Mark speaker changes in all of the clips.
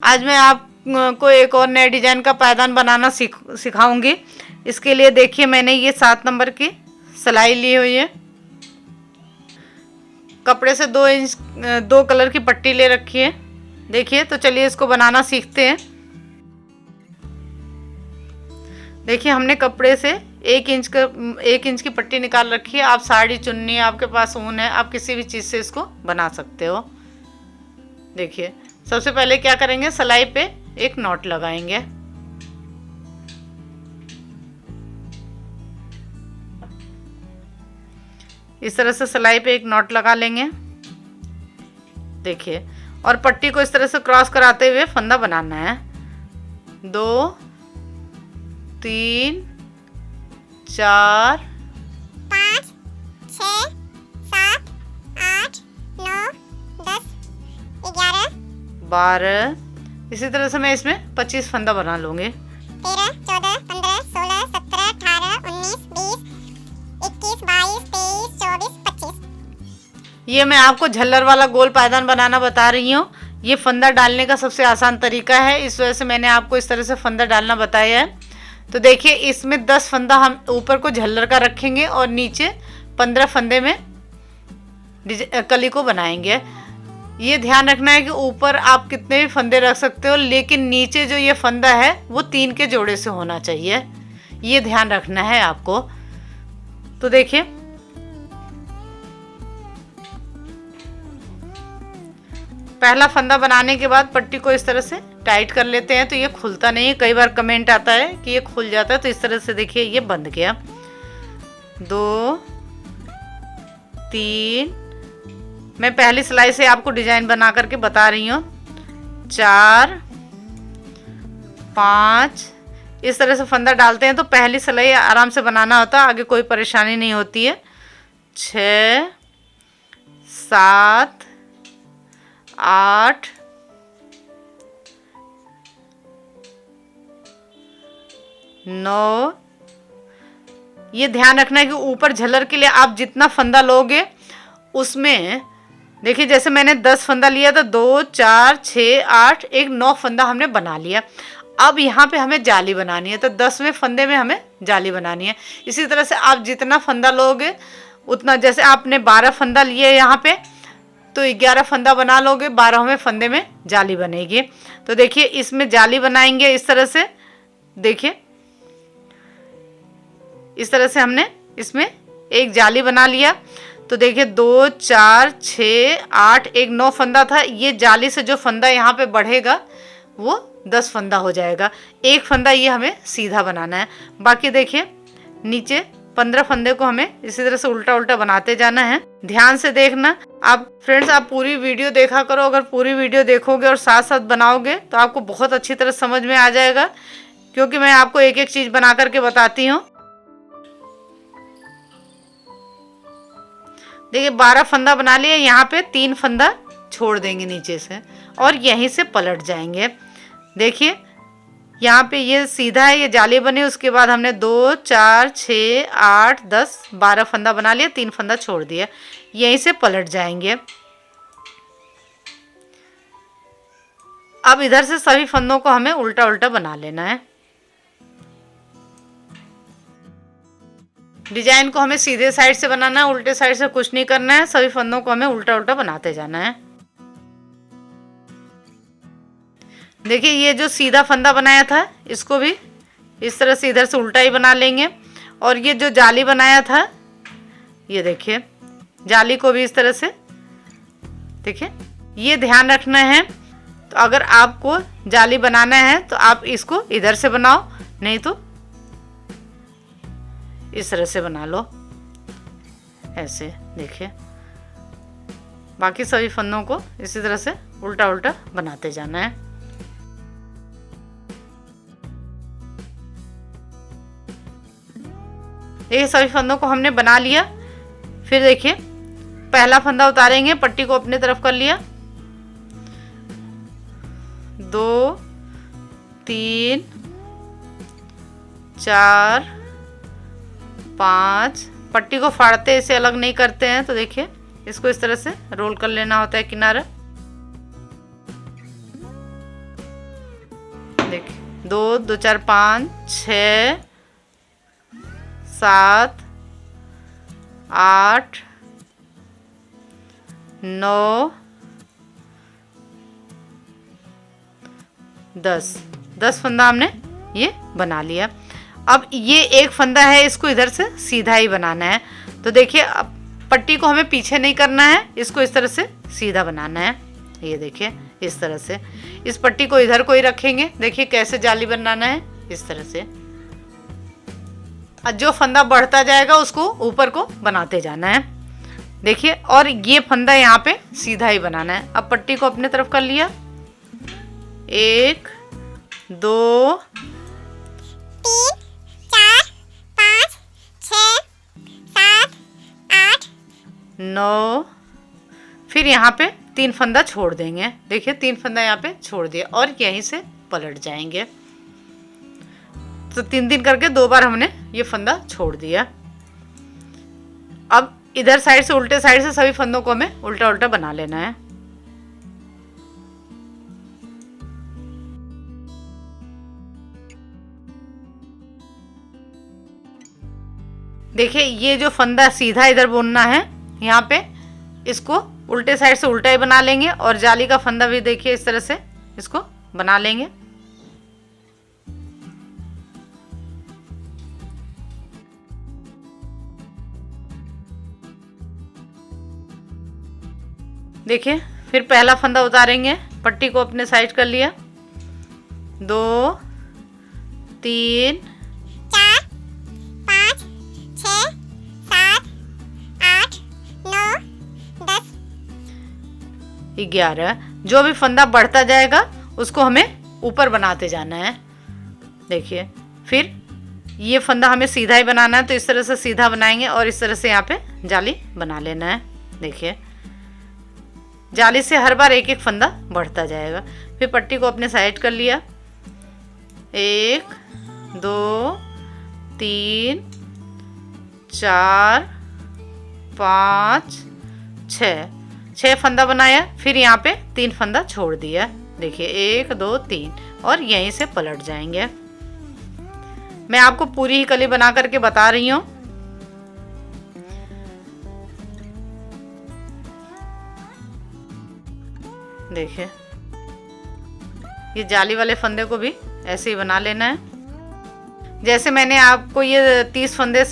Speaker 1: आज मैं आपको एक और नए डिजाइन का पायदान बनाना सिखाऊंगी। इसके लिए देखिए मैंने ये 7 नंबर की सिलाई ली हुई है। कपड़े से 2 इंच 2 कलर की पट्टी ले रखी है। देखिए, तो चलिए इसको बनाना सीखते हैं। देखिए हमने कपड़े से 1 इंच की पट्टी निकाल रखी है। आप साड़ी, चुन्नी, आपके पास ऊन है, आप किसी भी चीज़ से इसको बना सकते हो। देखिए सबसे पहले क्या करेंगे, सिलाई पे एक नॉट लगाएंगे। इस तरह से सिलाई पे एक नॉट लगा लेंगे। देखिए, और पट्टी को इस तरह से क्रॉस कराते हुए फंदा बनाना है। 2 3 4
Speaker 2: 5 6 7 8 9 10 11
Speaker 1: 12। इसी तरह से मैं इसमें 25 फंदा बना लूँगी।
Speaker 2: 13 14 15 16 17 18 19 20 21 22 23 24 25।
Speaker 1: ये मैं आपको झल्लर वाला गोल पायदान बनाना बता रही हूँ। ये फंदा डालने का सबसे आसान तरीका है, इस वजह से मैंने आपको इस तरह से फंदा डालना बताया है। तो देखिए इसमें 10 फंदा हम ऊपर को झल्लर का रखेंगे और नीचे 15 फंदे में कली को बनाएंगे। ये ध्यान रखना है कि ऊपर आप कितने भी फंदे रख सकते हो, लेकिन नीचे जो ये फंदा है वो 3 के जोड़े से होना चाहिए। ये ध्यान रखना है आपको। तो देखिए पहला फंदा बनाने के बाद पट्टी को इस तरह से टाइट कर लेते हैं, तो ये खुलता नहीं है। कई बार कमेंट आता है कि ये खुल जाता है, तो इस तरह से देखिए ये बंध गया। 2 3, मैं पहली सिलाई से आपको डिजाइन बना करके बता रही हूँ। 4 5, इस तरह से फंदा डालते हैं तो पहली सिलाई आराम से बनाना होता है, आगे कोई परेशानी नहीं होती है। 6 7 8 9। ये ध्यान रखना है कि ऊपर झलर के लिए आप जितना फंदा लोगे उसमें देखिए, जैसे मैंने 10 फंदा लिया था, 2 4 6 8 एक 9 फंदा हमने बना लिया। अब यहाँ पे हमें जाली बनानी है, तो 10वें फंदे में हमें जाली बनानी है। इसी तरह से आप जितना फंदा लोगे उतना, जैसे आपने 12 फंदा लिए यहाँ पे, तो 11 फंदा बना लोगे, 12वें फंदे में जाली बनेगी। तो देखिए इसमें जाली बनाएंगे इस तरह से। देखिए इस तरह से हमने इसमें एक जाली बना लिया। तो देखिए 2 4 6 8 एक 9 फंदा था। ये जाली से जो फंदा यहाँ पे बढ़ेगा वो 10 फंदा हो जाएगा। एक फंदा ये हमें सीधा बनाना है। बाकी देखिए नीचे 15 फंदे को हमें इसी तरह से उल्टा उल्टा बनाते जाना है। ध्यान से देखना आप फ्रेंड्स, आप पूरी वीडियो देखा करो। अगर पूरी वीडियो देखोगे और साथ साथ बनाओगे तो आपको बहुत अच्छी तरह समझ में आ जाएगा, क्योंकि मैं आपको एक एक चीज़ बना करके बताती हूँ। देखिए 12 फंदा बना लिए, यहाँ पे 3 फंदा छोड़ देंगे नीचे से और यहीं से पलट जाएंगे। देखिए यहाँ पे ये सीधा है, ये जाली बनी। उसके बाद हमने 2 4 6 8 10 12 फंदा बना लिया, 3 फंदा छोड़ दिया, यहीं से पलट जाएंगे। अब इधर से सभी फंदों को हमें उल्टा उल्टा बना लेना है। डिजाइन को हमें सीधे साइड से बनाना है, उल्टे साइड से कुछ नहीं करना है। सभी फंदों को हमें उल्टा उल्टा बनाते जाना है। देखिए ये जो सीधा फंदा बनाया था इसको भी इस तरह से इधर से उल्टा ही बना लेंगे। और ये जो जाली बनाया था, ये देखिए जाली को भी इस तरह से, देखिए ये ध्यान रखना है। तो अगर आपको जाली बनाना है तो आप इसको इधर से बनाओ, नहीं तो इस तरह से बना लो, ऐसे। देखिए बाकी सभी फंदों को इसी तरह से उल्टा उल्टा बनाते जाना है। देखिए सभी फंदों को हमने बना लिया। फिर देखिए पहला फंदा उतारेंगे, पट्टी को अपने तरफ कर लिया। 2 3 4 5, पट्टी को फाड़ते इसे अलग नहीं करते हैं। तो देखिए इसको इस तरह से रोल कर लेना होता है किनारा। देखिए 2 2 4 5 6 7 8 9 10 फंदा हमने ये बना लिया। अब ये एक फंदा है, इसको इधर से सीधा ही बनाना है। तो देखिए अब पट्टी को हमें पीछे नहीं करना है, इसको इस तरह से सीधा बनाना है। ये देखिए इस तरह से इस पट्टी को इधर को ही रखेंगे। देखिए कैसे जाली बनाना है, इस तरह से। और जो फंदा बढ़ता जाएगा उसको ऊपर को बनाते जाना है। देखिए और ये फंदा यहाँ पे सीधा ही बनाना है। अब पट्टी को अपने तरफ कर लिया, 1 2
Speaker 2: 3 4 5 6 7 8
Speaker 1: 9, फिर यहाँ पे 3 फंदा छोड़ देंगे। देखिए 3 फंदा यहाँ पे छोड़ दिया और यहीं से पलट जाएंगे। तो 3 करके 2 बार हमने ये फंदा छोड़ दिया। अब इधर साइड से उल्टे साइड से सभी फंदों को हमें उल्टा उल्टा बना लेना है। देखिए ये जो फंदा सीधा इधर बुनना है, यहाँ पे इसको उल्टे साइड से उल्टा ही बना लेंगे और जाली का फंदा भी देखिए इस तरह से इसको बना लेंगे। देखिए फिर पहला फंदा उतारेंगे, पट्टी को अपने साइड कर लिया, 2 3
Speaker 2: 4 5 6 7 8 9 10
Speaker 1: 11। जो भी फंदा बढ़ता जाएगा उसको हमें ऊपर बनाते जाना है। देखिए फिर ये फंदा हमें सीधा ही बनाना है, तो इस तरह से सीधा बनाएंगे और इस तरह से यहाँ पे जाली बना लेना है। देखिए जाली से हर बार एक एक फंदा बढ़ता जाएगा। फिर पट्टी को अपने साइड कर लिया, 1 2 3 4 5 6 फंदा बनाया। फिर यहाँ पे 3 फंदा छोड़ दिया। देखिए 1 2 3 और यहीं से पलट जाएंगे। मैं आपको पूरी ही कली बना करके बता रही हूँ। देखिए ये जाली वाले फंदे को भी ऐसे ही बना लेना है। जैसे मैंने आपको ये 25 फंदे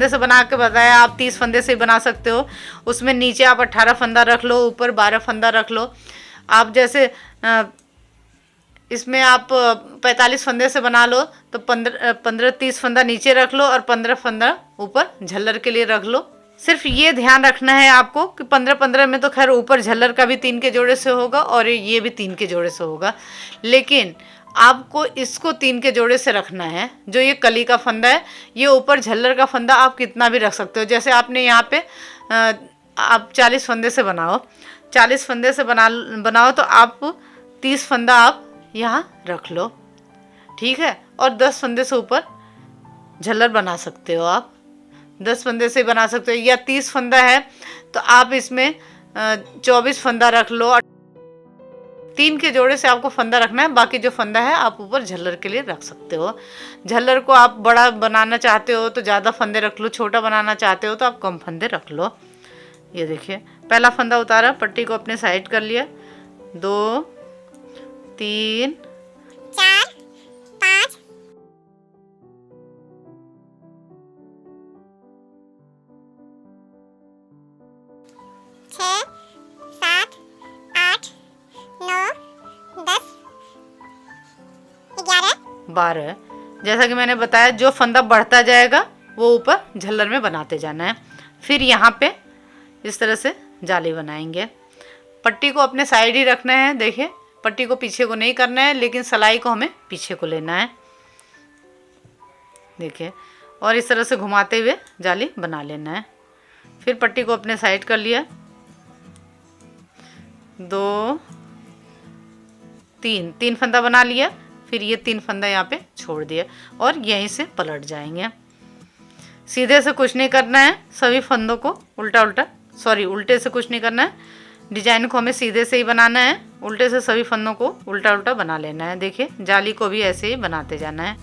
Speaker 1: से बना के बताया, आप 30 फंदे से ही बना सकते हो। उसमें नीचे आप 18 फंदा रख लो, ऊपर 12 फंदा रख लो। आप जैसे इसमें आप 45 फंदे से बना लो तो 15-30 फंदा नीचे रख लो और 15 फंदा ऊपर झल्लर के लिए रख लो। सिर्फ ये ध्यान रखना है आपको कि 15-15 में तो खैर ऊपर झल्लर का भी 3 के जोड़े से होगा और ये भी 3 के जोड़े से होगा, लेकिन आपको इसको 3 के जोड़े से रखना है। जो ये कली का फंदा है, ये ऊपर झल्लर का फंदा आप कितना भी रख सकते हो। जैसे आपने यहाँ पे आप 40 फंदे से बनाओ, 40 फंदे से बनाओ तो आप 30 फंदा आप यहाँ रख लो, ठीक है। और 10 फंदे से ऊपर झल्लर बना सकते हो आप, 10 फंदे से बना सकते हो। या 30 फंदा है तो आप इसमें 24 फंदा रख लो। 3 के जोड़े से आपको फंदा रखना है, बाकी जो फंदा है आप ऊपर झल्लर के लिए रख सकते हो। झल्लर को आप बड़ा बनाना चाहते हो तो ज़्यादा फंदे रख लो, छोटा बनाना चाहते हो तो आप कम फंदे रख लो। ये देखिए पहला फंदा उतारा, पट्टी को अपने साइड कर लिया, 2 3
Speaker 2: 4 5 6 7 8 9 10 11
Speaker 1: 12। जैसा कि मैंने बताया जो फंदा बढ़ता जाएगा वो ऊपर झल्लर में बनाते जाना है। फिर यहाँ पे इस तरह से जाली बनाएंगे। पट्टी को अपने साइड ही रखना है। देखिए पट्टी को पीछे को नहीं करना है, लेकिन सलाई को हमें पीछे को लेना है। देखिए और इस तरह से घुमाते हुए जाली बना लेना है। फिर पट्टी को अपने साइड कर लिया, 2 3 फंदा बना लिया। फिर ये 3 फंदा यहाँ पे छोड़ दिया और यहीं से पलट जाएंगे। सीधे से कुछ नहीं करना है, सभी फंदों को उल्टे से कुछ नहीं करना है। डिजाइन को हमें सीधे से ही बनाना है। उल्टे से सभी फंदों को उल्टा उल्टा बना लेना है। देखिए जाली को भी ऐसे ही बनाते जाना है।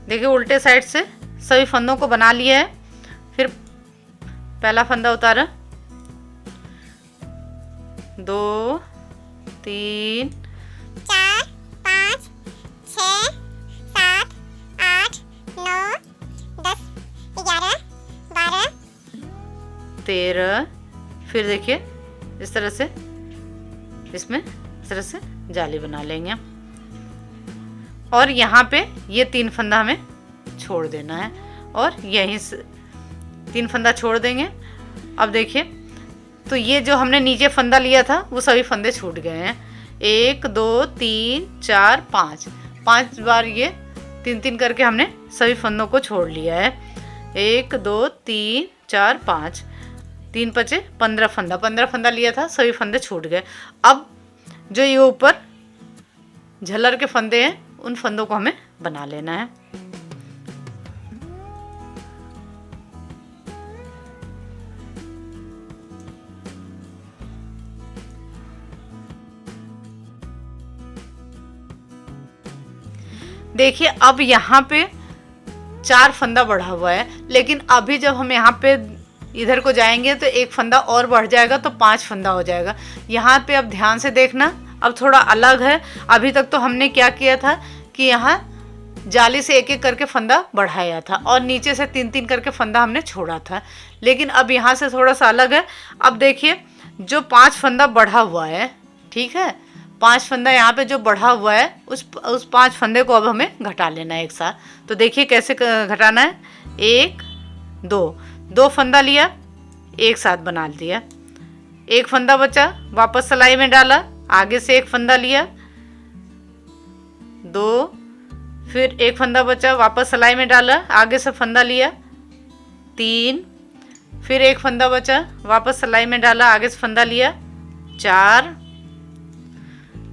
Speaker 1: देखिए उल्टे साइड से सभी फंदों को बना लिया है। फिर पहला फंदा उतारा, 2 3
Speaker 2: 4 5 6 7 8 9 10 11 12
Speaker 1: 13। फिर देखिए इस तरह से इसमें इस तरह से जाली बना लेंगे और यहाँ पे ये 3 फंदा हमें छोड़ देना है और यहीं से 3 फंदा छोड़ देंगे। अब देखिए तो ये जो हमने नीचे फंदा लिया था वो सभी फंदे छूट गए हैं। 1 2 3 4 5 5 बार ये 3 करके हमने सभी फंदों को छोड़ लिया है। 1 2 3 4 5 3 बचे 15 फंदा लिया था, सभी फंदे छूट गए। अब जो ये ऊपर झलर के फंदे हैं उन फंदों को हमें बना लेना है। देखिए अब यहाँ पे 4 फंदा बढ़ा हुआ है, लेकिन अभी जब हम यहाँ पे इधर को जाएंगे तो 1 फंदा और बढ़ जाएगा तो 5 फंदा हो जाएगा। यहाँ पे अब ध्यान से देखना, अब थोड़ा अलग है। अभी तक तो हमने क्या किया था कि यहाँ जाली से 1 करके फंदा बढ़ाया था और नीचे से 3 करके फंदा हमने छोड़ा था, लेकिन अब यहाँ से थोड़ा सा अलग है। अब देखिए जो 5 फंदा बढ़ा हुआ है, ठीक है, 5 फंदा यहाँ पे जो बढ़ा हुआ है उस 5 फंदे को अब हमें घटा लेना है एक साथ। तो देखिए कैसे घटाना है। 1 2 फंदा लिया, एक साथ बना दिया। 1 फंदा बचा, वापस सिलाई में डाला, आगे से 1 फंदा लिया, 2, फिर 1 फंदा बचा, वापस सिलाई में डाला, आगे से फंदा लिया, 3, फिर 1 फंदा बचा, वापस सिलाई में डाला, आगे से फंदा लिया, 4,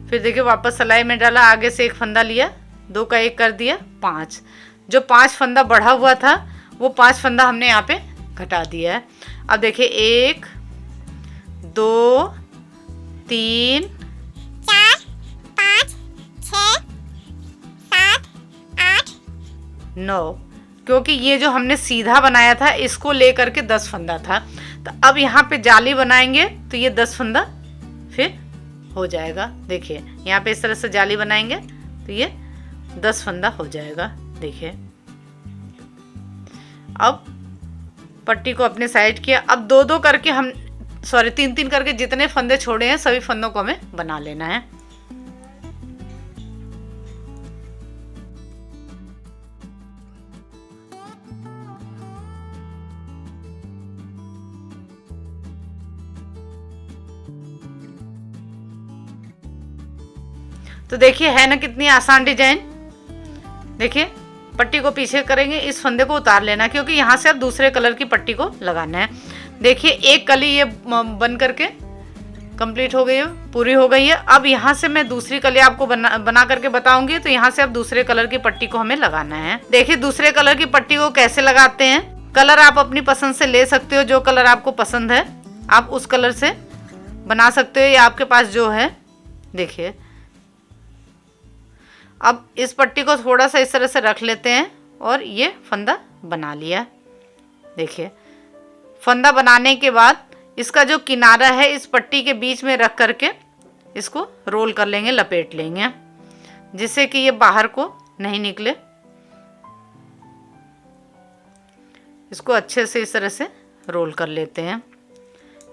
Speaker 1: फिर देखिए वापस सिलाई में डाला, आगे से 1 फंदा लिया, 2 का 1 कर दिया, 5। जो 5 फंदा बढ़ा हुआ था वो 5 फंदा हमने यहाँ पे घटा दिया है। अब देखिए 1 2 3
Speaker 2: 4 5 6 7 8
Speaker 1: 9, क्योंकि ये जो हमने सीधा बनाया था इसको लेकर के 10 फंदा था। तो अब यहाँ पे जाली बनाएंगे तो ये 10 फंदा फिर हो जाएगा। देखिए यहाँ पे इस तरह से जाली बनाएंगे तो ये 10 फंदा हो जाएगा। देखिए अब पट्टी को अपने साइड किया। अब 2 करके हम 3 करके जितने फंदे छोड़े हैं सभी फंदों को हमें बना लेना है। तो देखिए है ना कितनी आसान डिजाइन। देखिए पट्टी को पीछे करेंगे, इस फंदे को उतार लेना क्योंकि यहाँ से अब दूसरे कलर की पट्टी को लगाना है। देखिए एक कली ये बन करके कंप्लीट हो गई है, पूरी हो गई है। अब यहाँ से मैं दूसरी कली आपको बना करके बताऊंगी। तो यहाँ से अब दूसरे कलर की पट्टी को हमें लगाना है। देखिए दूसरे कलर की पट्टी को कैसे लगाते हैं। कलर आप अपनी पसंद से ले सकते हो, जो कलर आपको पसंद है आप उस कलर से बना सकते हो या आपके पास जो है। देखिए अब इस पट्टी को थोड़ा सा इस तरह से रख लेते हैं और ये फंदा बना लिया। देखिए फंदा बनाने के बाद इसका जो किनारा है इस पट्टी के बीच में रख करके इसको रोल कर लेंगे, लपेट लेंगे, जिससे कि ये बाहर को नहीं निकले। इसको अच्छे से इस तरह से रोल कर लेते हैं,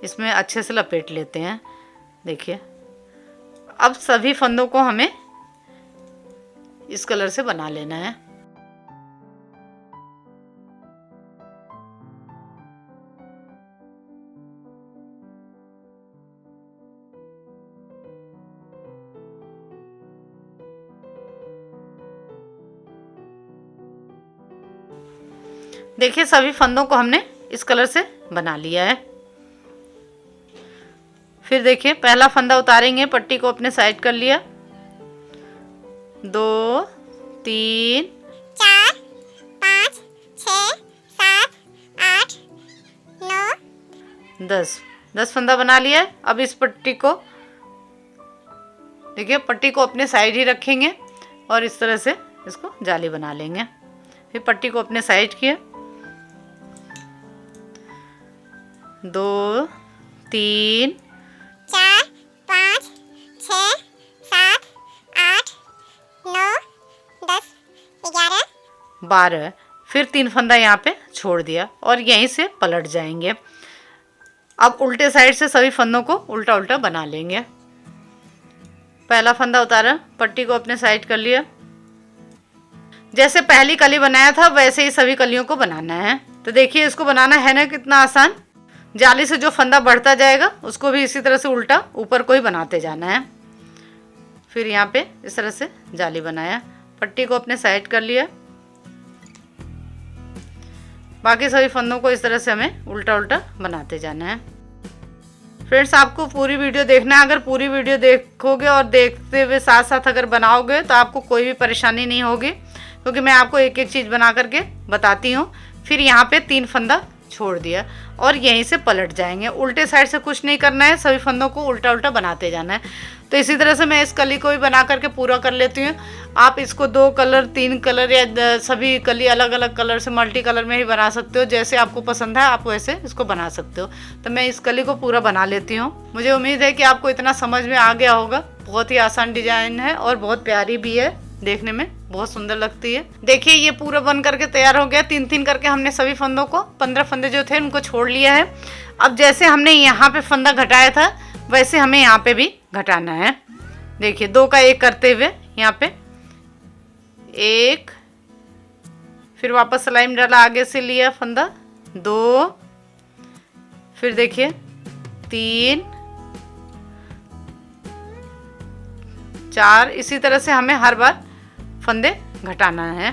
Speaker 1: इसमें अच्छे से लपेट लेते हैं। देखिए अब सभी फंदों को हमें इस कलर से बना लेना है। देखिए सभी फंदों को हमने इस कलर से बना लिया है। फिर देखिए पहला फंदा उतारेंगे, पट्टी को अपने साइड कर लिया, 2 3
Speaker 2: 4 5 6 7 8 9
Speaker 1: 10। 10 फंदा बना लिया है। अब इस पट्टी को देखिए, पट्टी को अपने साइड ही रखेंगे और इस तरह से इसको जाली बना लेंगे। फिर पट्टी को अपने साइड किया, 2 3
Speaker 2: 4 5 6 7 8 9 10 11
Speaker 1: 12। फिर 3 फंदा यहाँ पे छोड़ दिया और यहीं से पलट जाएंगे। अब उल्टे साइड से सभी फंदों को उल्टा उल्टा बना लेंगे। पहला फंदा उतारा, पट्टी को अपने साइड कर लिया। जैसे पहली कली बनाया था वैसे ही सभी कलियों को बनाना है। तो देखिए, इसको बनाना है ना कितना आसान। जाली से जो फंदा बढ़ता जाएगा उसको भी इसी तरह से उल्टा ऊपर को ही बनाते जाना है। फिर यहाँ पे इस तरह से जाली बनाया, पट्टी को अपने साइड कर लिया। बाकी सभी फंदों को इस तरह से हमें उल्टा उल्टा बनाते जाना है। फ्रेंड्स, आपको पूरी वीडियो देखना है। अगर पूरी वीडियो देखोगे और देखते हुए साथ साथ अगर बनाओगे तो आपको कोई भी परेशानी नहीं होगी, क्योंकि मैं आपको एक एक चीज़ बना करके बताती हूँ। फिर यहाँ पे 3 फंदा छोड़ दिया और यहीं से पलट जाएंगे। उल्टे साइड से कुछ नहीं करना है, सभी फंदों को उल्टा उल्टा बनाते जाना है। तो इसी तरह से मैं इस कली को भी बना करके पूरा कर लेती हूँ। आप इसको 2 कलर 3 कलर या सभी कली अलग अलग कलर से मल्टी कलर में ही बना सकते हो। जैसे आपको पसंद है आप वैसे इसको बना सकते हो। तो मैं इस कली को पूरा बना लेती हूँ। मुझे उम्मीद है कि आपको इतना समझ में आ गया होगा। बहुत ही आसान डिजाइन है और बहुत प्यारी भी है, देखने में बहुत सुंदर लगती है। देखिए, ये पूरा बन करके तैयार हो गया। 3-3 करके हमने सभी फंदों को 15 फंदे जो थे उनको छोड़ लिया है। अब जैसे हमने यहाँ पे फंदा घटाया था वैसे हमें यहाँ पे भी घटाना है। देखिए, 2 का 1 करते हुए यहाँ पे 1, फिर वापस सिलाई में डाला, आगे से लिया फंदा 2, फिर देखिए 3 4। इसी तरह से हमें हर बार फंदे घटाना है।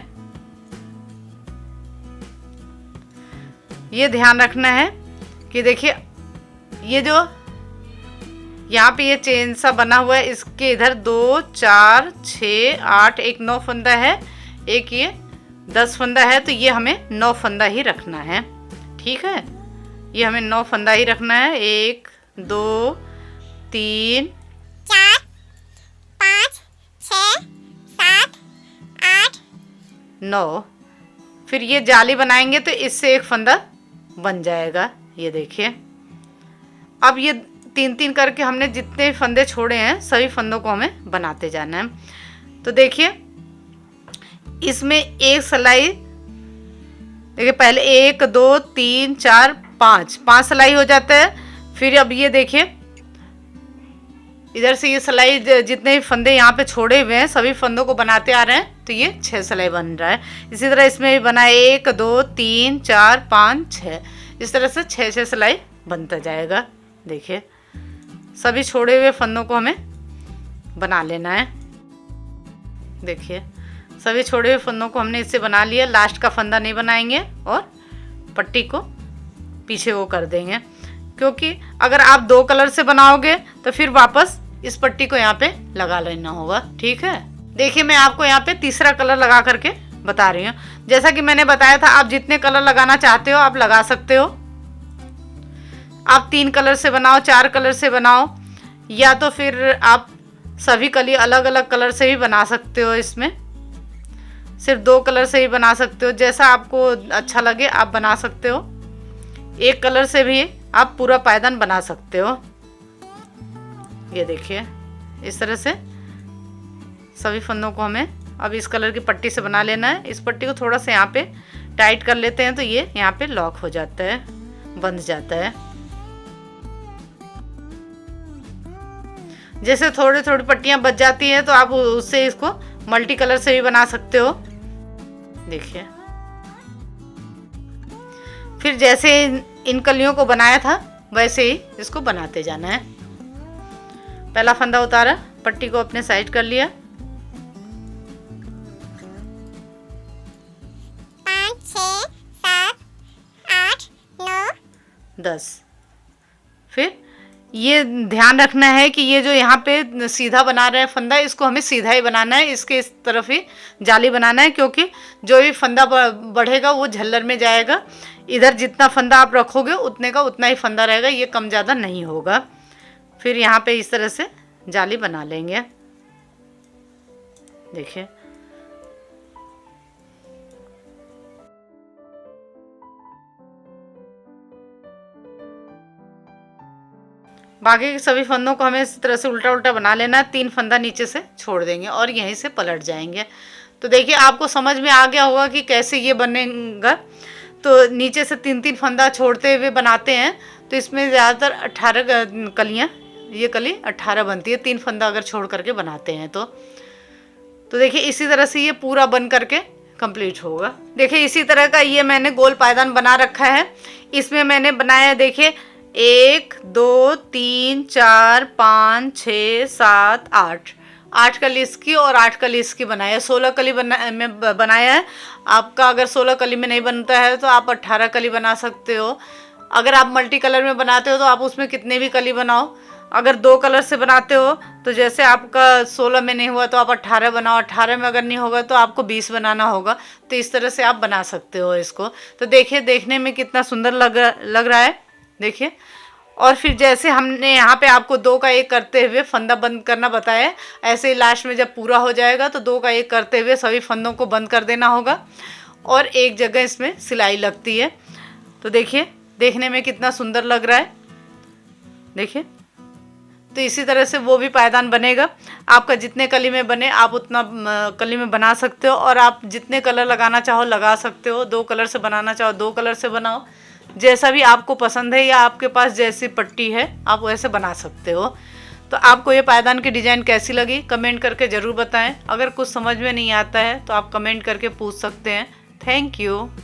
Speaker 1: ये ध्यान रखना है कि देखिए, ये जो यहाँ पे ये चेन सा बना हुआ है, इसके इधर 2 4 6 8 एक 9 फंदा है, एक ये 10 फंदा है। तो ये हमें 9 फंदा ही रखना है। ठीक है, ये हमें 9 फंदा ही रखना है। 1 2 3
Speaker 2: 4 5 6 7 8
Speaker 1: 9। फिर ये जाली बनाएंगे तो इससे एक फंदा बन जाएगा। ये देखिए, अब ये 3-3 करके हमने जितने फंदे छोड़े हैं सभी फंदों को हमें बनाते जाना है। तो देखिए, इसमें एक सिलाई, देखिए पहले 1 2 3 4 5 सिलाई हो जाता है। फिर अब ये देखिए, इधर से ये सिलाई जितने भी फंदे यहाँ पे छोड़े हुए हैं सभी फंदों को बनाते आ रहे हैं तो ये 6 सिलाई बन रहा है। इसी तरह इसमें भी बना 1 2 3 4 5 6, इस तरह से 6 सिलाई बनता जाएगा। देखिए, सभी छोड़े हुए फंदों को हमें बना लेना है। देखिए, सभी छोड़े हुए फंदों को हमने इससे बना लिया। लास्ट का फंदा नहीं बनाएंगे और पट्टी को पीछे वो कर देंगे, क्योंकि अगर आप 2 कलर से बनाओगे तो फिर वापस इस पट्टी को यहाँ पे लगा लेना होगा। ठीक है, देखिए मैं आपको यहाँ पे तीसरा कलर लगा करके बता रही हूँ। जैसा कि मैंने बताया था, आप जितने कलर लगाना चाहते हो आप लगा सकते हो। आप 3 कलर से बनाओ, 4 कलर से बनाओ, या तो फिर आप सभी कली अलग अलग कलर से भी बना सकते हो। इसमें सिर्फ 2 कलर से ही बना सकते हो, जैसा आपको अच्छा लगे आप बना सकते हो। 1 कलर से भी आप पूरा पायदान बना सकते हो। ये देखिए, इस तरह से सभी फंदों को हमें अब इस कलर की पट्टी से बना लेना है। इस पट्टी को थोड़ा सा यहाँ पे टाइट कर लेते हैं तो ये यहाँ पे लॉक हो जाता है, बंध जाता है। जैसे थोड़ी थोड़ी पट्टियाँ बच जाती हैं तो आप उससे इसको मल्टी कलर से भी बना सकते हो। देखिए, फिर जैसे इन कलियों को बनाया था वैसे ही इसको बनाते जाना है। पहला फंदा उतारा, पट्टी को अपने साइड कर लिया,
Speaker 2: 5 6 7 8 9
Speaker 1: 10। फिर ये ध्यान रखना है कि ये जो यहाँ पे सीधा बना रहे हैं फंदा, इसको हमें सीधा ही बनाना है, इसके इस तरफ ही जाली बनाना है, क्योंकि जो भी फंदा बढ़ेगा वो झल्लर में जाएगा। इधर जितना फंदा आप रखोगे उतने का उतना ही फंदा रहेगा, ये कम ज़्यादा नहीं होगा। फिर यहाँ पे इस तरह से जाली बना लेंगे। देखिए बाकी के सभी फंदों को हमें इस तरह से उल्टा उल्टा बना लेना है। 3 फंदा नीचे से छोड़ देंगे और यहीं से पलट जाएंगे। तो देखिए आपको समझ में आ गया होगा कि कैसे ये बनेगा। तो नीचे से 3-3 फंदा छोड़ते हुए बनाते हैं तो इसमें ज़्यादातर 18 कलियाँ, ये कली 18 बनती है 3 फंदा अगर छोड़ करके बनाते हैं तो देखिए इसी तरह से ये पूरा बन करके कंप्लीट होगा। देखिए इसी तरह का ये मैंने गोल पायदान बना रखा है। इसमें मैंने बनाया देखिए 1 2 3 4 5 6 7 8 कली इसकी और 8 कली इसकी बनाया, 16 कली में बनाया है। आपका अगर 16 कली में नहीं बनता है तो आप 18 कली बना सकते हो। अगर आप मल्टी कलर में बनाते हो तो आप उसमें कितने भी कली बनाओ। अगर 2 कलर से बनाते हो तो जैसे आपका 16 में नहीं हुआ तो आप 18 बनाओ, 18 में अगर नहीं होगा तो आपको 20 बनाना होगा। तो इस तरह से आप बना सकते हो इसको। तो देखिए देखने में कितना सुंदर लग रहा है, देखिए। और फिर जैसे हमने यहाँ पे आपको 2 का 1 करते हुए फंदा बंद करना बताया, ऐसे ही लास्ट में जब पूरा हो जाएगा तो 2 का 1 करते हुए सभी फंदों को बंद कर देना होगा और एक जगह इसमें सिलाई लगती है। तो देखिए देखने में कितना सुंदर लग रहा है, देखिए। तो इसी तरह से वो भी पायदान बनेगा। आपका जितने कली में बने आप उतना कली में बना सकते हो और आप जितने कलर लगाना चाहो लगा सकते हो। 2 कलर से बनाना चाहो 2 कलर से बनाओ, जैसा भी आपको पसंद है या आपके पास जैसी पट्टी है आप वैसे बना सकते हो। तो आपको ये पायदान की डिज़ाइन कैसी लगी कमेंट करके ज़रूर बताएं। अगर कुछ समझ में नहीं आता है तो आप कमेंट करके पूछ सकते हैं। Thank you.